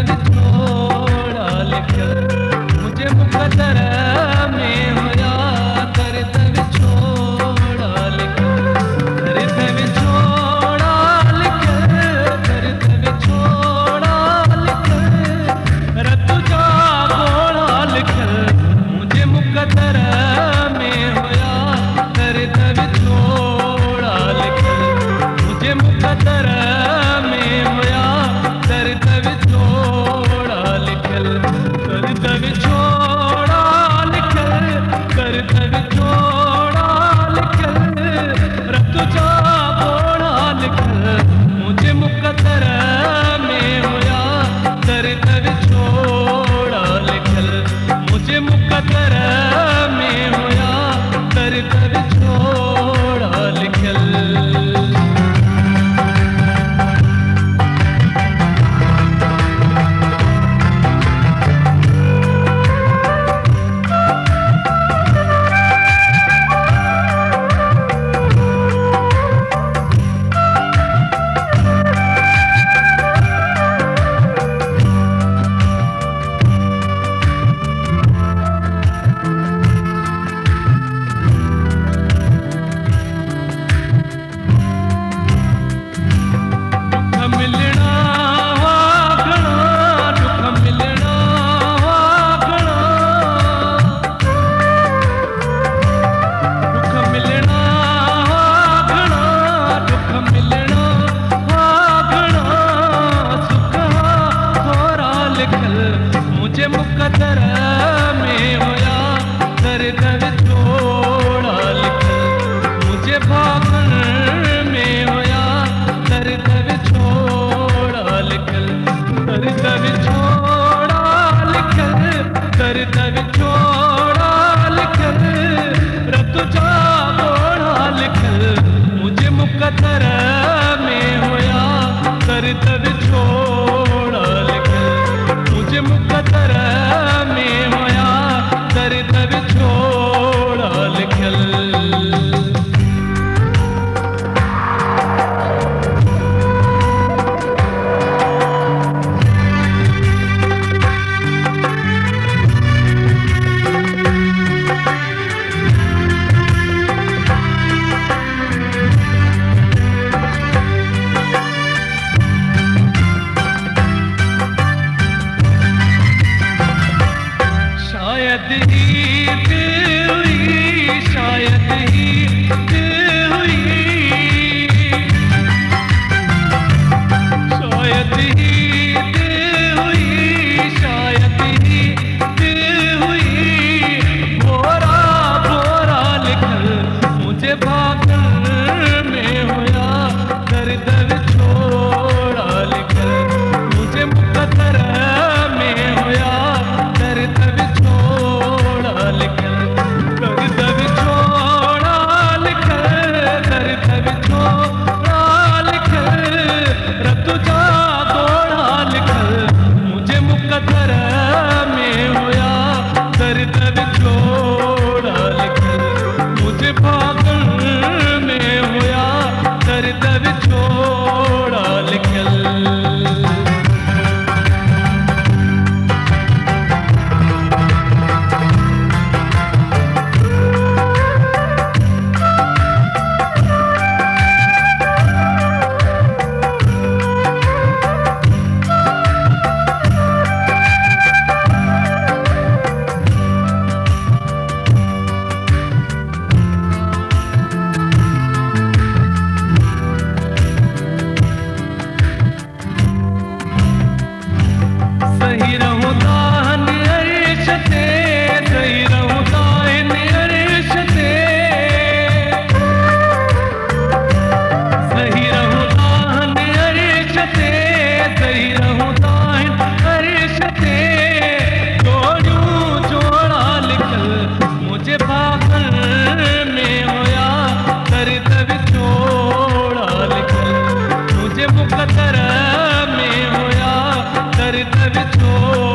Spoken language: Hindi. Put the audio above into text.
विछोड़ा लिखियल मुझे मुकद्दर में हुया दर्द विछोड़ा लिखियल दर्द विछोड़ा लिखियल दर्द विछोड़ा लिखियल रत जा घोड़ा लिखियल मुझे मुकद्दर में हुया दर्द विछोड़ा लिखियल मुझे मुकद्दर में हुया दर्द विछोड़ा लिखियल दर्द विछोड़ा लिखियल दर्द विछोड़ा लिखियल रत जा घोड़ा लिखियल मुझे मुकद्दर में हुया दर्द विछोड़ा लिखियल मुझे मुकद्दर में हुया दर्द विछोड़ा लिखियल। मुझे मुकद्दर में होया दर्द विछोड़ा लिखियल मुझे भागन में होया दर्द विछोड़ा लिखियल दर्द विछोड़ा लिखियल दर्द विछोड़ा लिखियल रत जा घोड़ा लिखियल मुझे मुकद्दर में होया दर्द विछोड़ा लिखियल मुझे मुकद्दर में होया दर्द विछोड़ा लिखियल। शायद ही दिल हुई शायद ही दिल हुई शायद ही दिल हुई शायद ही दिल हुई भोरा भोरा लिखियल मुझे भागन में होया दर्द विछोड़ा लिखियल मुझे मुकद्दर में होया दर्द विछोड़ा लिखियल दर्द विछोड़ा लिखियल दर्द विछोड़ा लिखियल रत जा घोड़ा लिखियल मुझे मुकद्दर में होया दर्द विछोड़ा लिखियल मुझे भागन में होया दर्द विछोड़ा लिखियल। सही रहूं दान अर्श ते सही रहूं दान अर्श ते सही रहूं दान अर्श ते सही रहूं दान अर्श ते जोड़ूं जोड़ा लिखियल मुझे भागन में होया दर्द विछोड़ा लिखियल मुझे मुकद्दर में होया दर्द विछोड़ा